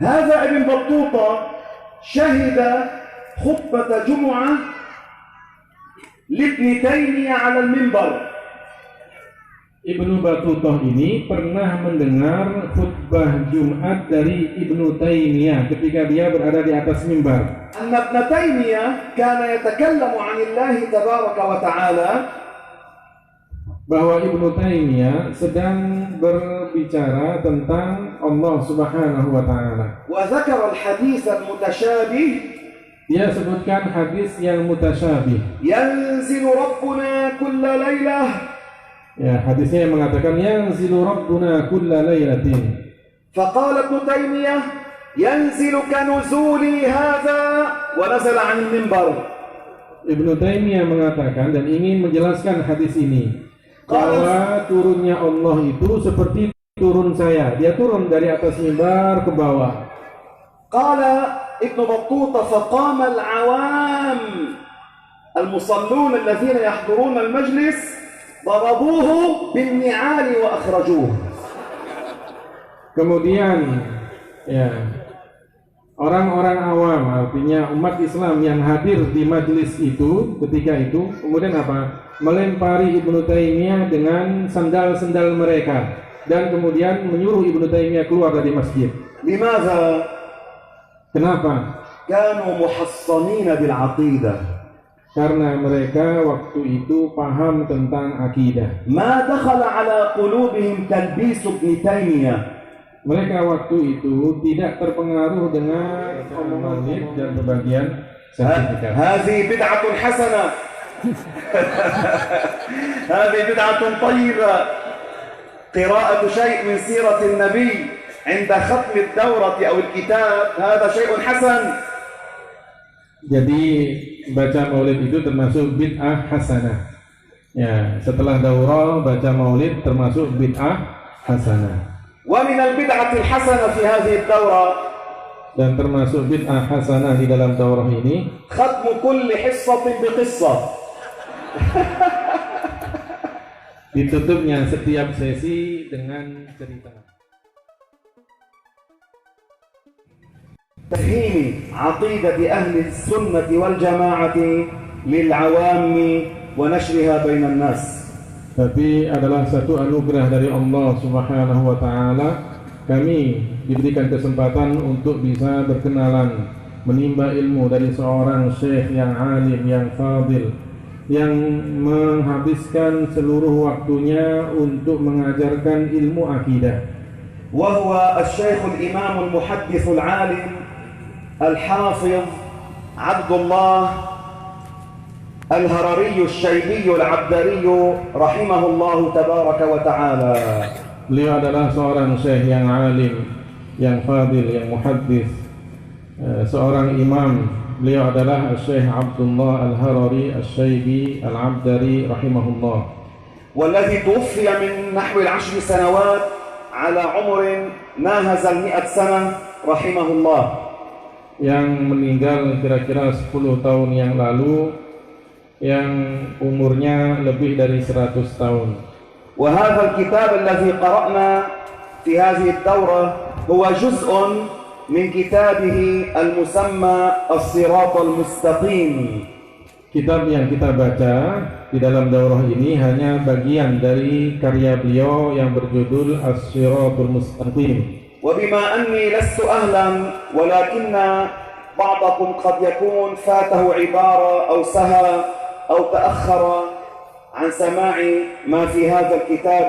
هذا ابن بطوطة شهد خطبة جمعة لابن تيمية على المنبر. Ibnu Battutah ini pernah mendengar khutbah Jumat dari Ibnu Taimiyah ketika dia berada di atas mimbar. أن ابن تيمية كان يتكلم عن الله تبارك وتعالى bahwa Ibnu Taimiyah sedang berbicara tentang Allah Subhanahu wa taala. وذكر الحديث المتشابه. Dia sebutkan hadis yang mutasyabih. ينزل ربنا كل ليلة. Ya, hadisnya yang mengatakan yanzilu rabbuna kulla lailatin. فقال ابن تيمية ينزل كنزولي هذا ونزل عن المنبر. Ibnu Taimiyah mengatakan dan ingin menjelaskan hadis ini bahwa turunnya Allah itu seperti turun saya. Dia turun dari atas mimbar ke bawah. قال ابن بطوطة فقام العوام المصلون الذين يحضرون المجلس ضربوه بالنعال وأخرجوه. Kemudian ya, orang-orang awam, artinya umat Islam yang hadir di majelis itu ketika itu kemudian apa? Melempari Ibnu Taimiyah dengan sandal-sandal mereka dan kemudian menyuruh Ibnu Taimiyah keluar dari masjid. لماذا؟ Kenapa? كانوا محصنين بالعقيدة. Karena mereka waktu itu paham tentang akidah. ما دخل على قلوبهم تلبيس ابن تيمية. Mereka waktu itu tidak terpengaruh dengan omongan dan pembagian sertifikat. هذه بدعة حسنة. هذه بدعة طيبة. قراءة شيء من سيرة النبي عند ختم الدورة أو الكتاب هذا شيء حسن. Jadi baca maulid itu termasuk bid'ah hasanah. Ya, setelah daurah baca maulid termasuk bid'ah hasanah. ومن البدعة الحسنة في هذه الدورة Dan termasuk bid'ah hasanah di dalam daurah ini ختم كل حصة بقصة. ditutupnya setiap sesi dengan cerita. تفهيم عقيدة أهل السنة والجماعة للعوام ونشرها بين الناس. Tapi adalah satu anugerah dari Allah Subhanahu wa taala kami diberikan kesempatan untuk bisa berkenalan, menimba ilmu dari seorang syekh yang alim, yang fadil, yang menghabiskan seluruh waktunya untuk mengajarkan ilmu akidah. وهو الشيخ الإمام المحدث العالم الحافظ عبد الله الهرري الشيبي العبدري رحمه الله تبارك وتعالى. Beliau adalah seorang syekh yang alim, yang fadil, yang muhaddis, seorang imam. Beliau adalah Syekh Abdullah Al-Harari Al-Shaybi Al-Abdari rahimahullah. والذي توفي من نحو 10 سنوات على عمر ناهز 100 سنة رحمه الله. Yang meninggal kira-kira 10 tahun yang lalu, yang umurnya lebih dari 100 tahun. وهذا الكتاب الذي قرأنا في هذه الدورة هو جزء من كتابه المسمى الصراط المستقيم. Kitab yang kita baca di dalam daurah ini hanya bagian dari karya beliau yang berjudul As-Siratul Mustaqim. وبما أني لست أهلا ولكن بعضكم قد يكون فاته عبارة أو سهى أو تأخر عن سماع ما في هذا الكتاب.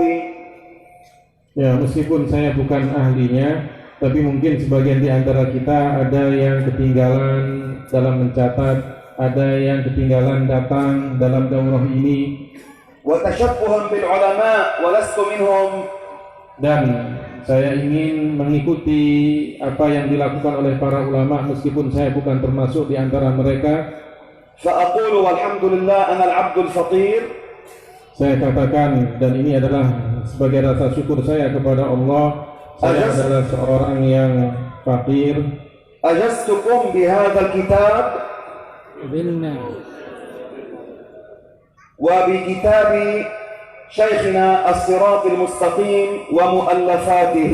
Ya, meskipun saya bukan ahlinya, tapi mungkin sebagian di antara kita ada yang ketinggalan dalam mencatat, ada yang ketinggalan datang dalam daurah ini. وتشبها بالعلماء ولست منهم. Dan saya ingin mengikuti apa yang dilakukan oleh para ulama meskipun saya bukan termasuk di antara mereka. فأقول والحمد لله أنا العبد الفقير. Saya katakan dan ini adalah sebagai rasa syukur saya kepada Allah, saya adalah seorang yang fakir. أجزتكم بهذا الكتاب وبكتاب شيخنا الصراط المستقيم ومؤلفاته.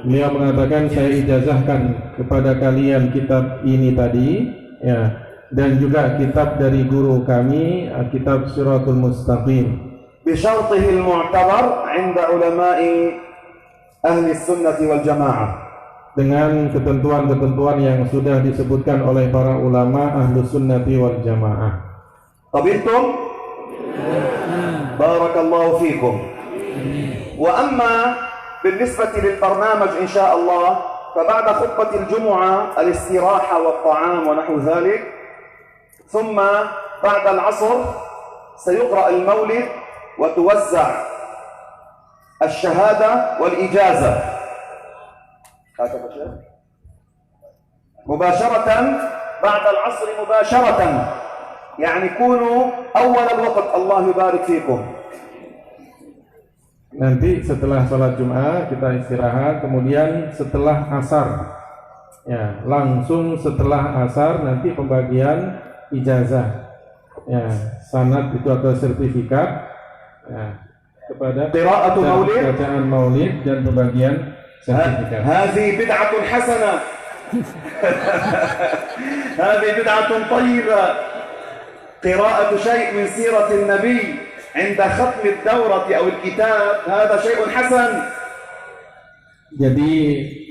Beliau mengatakan, saya ijazahkan kepada kalian kitab ini tadi, ya, dan juga kitab dari guru kami, kitab Siratul Mustaqim, بشرطه المعتبر عند علماء أهل السنة والجماعة, dengan ketentuan-ketentuan yang sudah disebutkan oleh para ulama Ahlus Sunnati wal Jamaah. قبلتم؟ بارك الله فيكم. وأما بالنسبة للبرنامج إن شاء الله فبعد خطبة الجمعة الاستراحة والطعام ونحو ذلك، ثم بعد العصر سيقرأ المولد وتوزع الشهادة والإجازة مباشرة بعد العصر مباشرة، يعني كونوا أول الوقت. الله يبارك فيكم. Nanti setelah sholat Jumat kita istirahat, kemudian setelah asar, ya, langsung setelah asar nanti pembagian ijazah, ya, sanad itu atau sertifikat, ya, kepada bacaan maulid dan pembagian sertifikat. هذه بدعة حسنة. هذه بدعة طيبة. قراءة شيء من سيرة النبي عند ختم الدورة أو الكتاب هذا شيء حسن. Jadi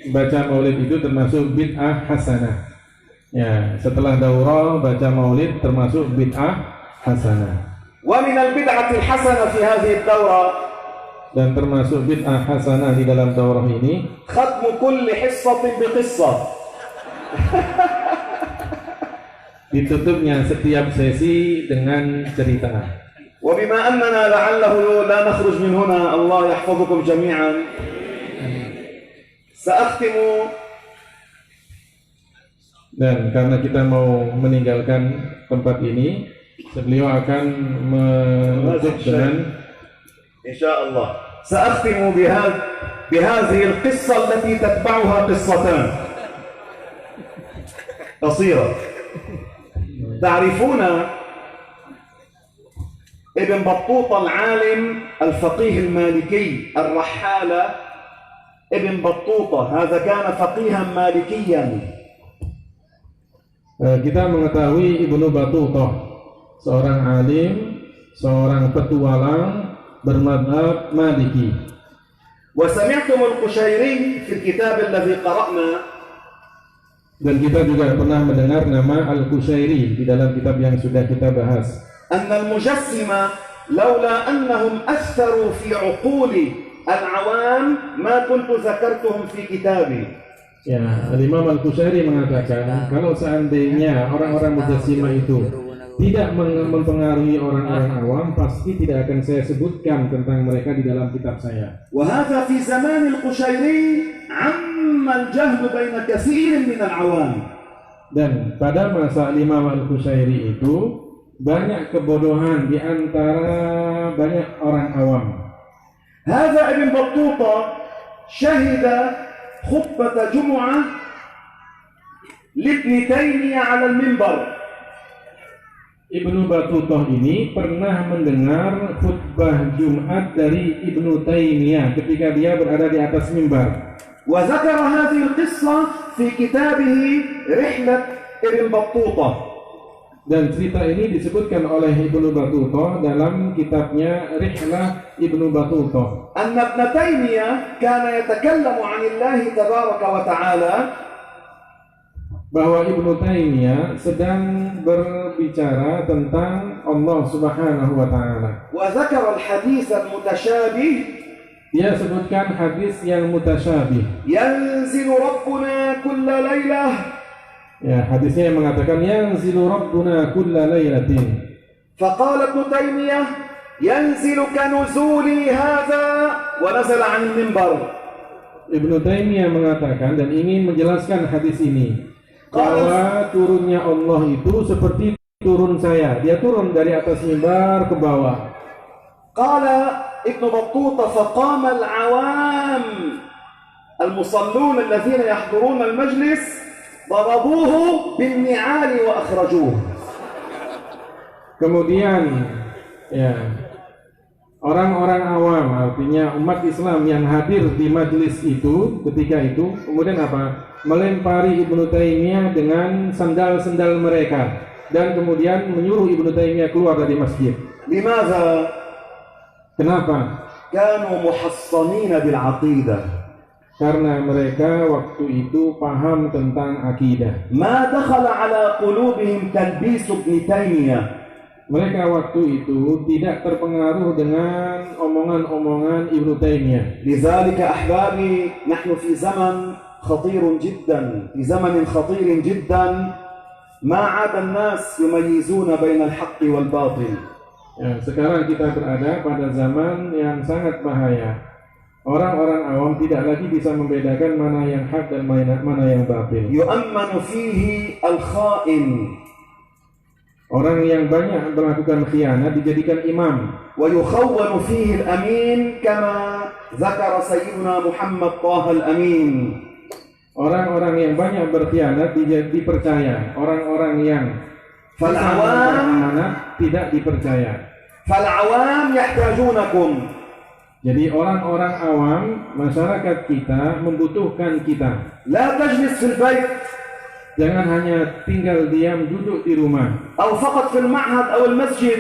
baca maulid itu termasuk bid'ah hasanah. Ya, setelah daurah baca maulid termasuk bid'ah hasanah. ومن البدعة الحسنة في هذه الدورة, dan termasuk bid'ah hasanah di dalam daurah ini, ختم كل حصة بقصة. ditutupnya setiap sesi dengan cerita. وبما أننا لعله لا نخرج من هنا الله يحفظكم جميعا سأختم. Dan karena kita mau meninggalkan tempat ini, beliau akan menutup dengan إن شاء الله سأختم بهذه القصة التي تتبعها قصتان قصيرة. تعرفون ابن بطوطة العالم الفقيه المالكي الرحالة، ابن بطوطة هذا كان فقيها مالكيا. Kita mengetahui Ibnu Battutah, seorang alim, seorang petualang bermadzhab Maliki. وسمعتم القشيري في الكتاب الذي قرأنا. Dan kita juga pernah mendengar nama Al-Qushairi di dalam kitab yang sudah kita bahas. أن المجسمة لولا أنهم أثروا في عقول العوام ما كنت ذكرتهم في كتابي. Ya, Imam Al-Qushairi mengatakan kalau seandainya orang-orang mujassimah itu tidak mempengaruhi orang-orang awam, pasti tidak akan saya sebutkan tentang mereka di dalam kitab saya. وهذا في زمان القشيري عم الجهل بين كثير من العوام. Dan pada masa Imam Al-Qushairi itu banyak kebodohan di antara banyak orang awam. هذا ابن بطوطة شهد خطبة جمعة لابن تيمية على المنبر. Ibnu Battutah ini pernah mendengar khutbah Jumat dari Ibnu Taimiyah ketika dia berada di atas mimbar. وذكر هذه القصة في كتابه رحلة ابن بطوطة. Dan cerita ini disebutkan oleh Ibnu Battutah dalam kitabnya Rihlah Ibnu Battutah. أن ابن تيمية كان يتكلم عن الله تبارك وتعالى. Bahwa Ibnu Taimiyah sedang berbicara tentang Allah Subhanahu wa taala. وذكر الحديث المتشابه. Dia sebutkan hadis yang mutasyabih. ينزل ربنا كل ليلة. Ya, hadisnya yang mengatakan yanzilu rabbuna kulla lailatin. فقال ابن تيمية ينزل كنزولي هذا ونزل عن المنبر. Ibnu Taimiyah mengatakan dan ingin menjelaskan hadis ini bahwa turunnya Allah itu seperti turun saya. Dia turun dari atas mimbar ke bawah. قال ابن بطوطة فقام العوام المصلون الذين يحضرون المجلس ضربوه بالنعال وأخرجوه. Kemudian ya, orang-orang awam, artinya umat Islam yang hadir di majelis itu ketika itu, kemudian apa? Melempari Ibnu Taimiyah dengan sandal-sandal mereka dan kemudian menyuruh Ibnu Taimiyah keluar dari masjid. لماذا؟ Kenapa? كانوا محصنين بالعقيدة. Karena mereka waktu itu paham tentang akidah. ما دخل على قلوبهم تلبيس ابن تيمية. Mereka waktu itu tidak terpengaruh dengan omongan-omongan Ibnu Taimiyah. لذلك أحبابي نحن في زمن خطير جدا، في زمن خطير جدا ما عاد الناس يميزون بين الحق والباطل. Ya, sekarang kita berada pada zaman yang sangat bahaya. Orang-orang awam tidak lagi bisa membedakan mana yang hak dan mana yang batil. يؤمن فيه الخائن. Orang yang banyak melakukan khianat dijadikan imam. ويخون فيه الأمين كما ذكر سيدنا محمد طه الأمين. Orang-orang yang banyak berkhianat dipercaya. Orang-orang yang فالعوام tidak dipercaya. فالعوام يحتاجونكم. Jadi orang-orang awam, masyarakat kita membutuhkan kita. لا تجلس في البيت Jangan hanya tinggal diam duduk di rumah أو فقط في المعهد أو المسجد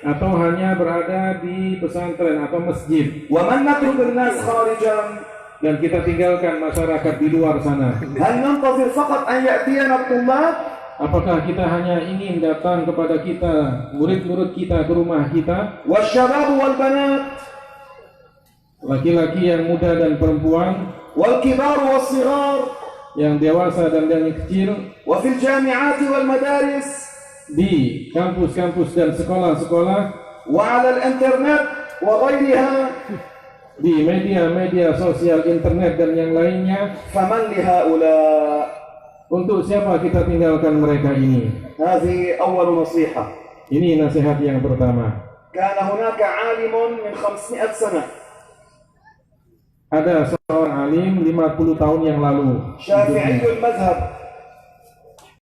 atau hanya berada di pesantren atau masjid ومن نترك الناس خارجا. dan kita tinggalkan masyarakat di luar sana. هل ننتظر فقط أن يأتينا الطلاب Apakah kita hanya ingin datang kepada kita, murid-murid kita ke rumah kita, والشباب والبنات laki-laki yang muda dan perempuan, والكبار والصغار yang dewasa dan yang kecil, وفي الجامعات والمدارس di kampus-kampus dan sekolah-sekolah, وعلى الإنترنت وغيرها. di media-media sosial internet dan yang lainnya. فمن لهؤلاء؟ Untuk siapa kita tinggalkan mereka ini? هذه أول نصيحة. Ini nasihat yang pertama. كان هناك عالم من 500 سنة Ada seorang alim 50 tahun yang lalu, شافعي المذهب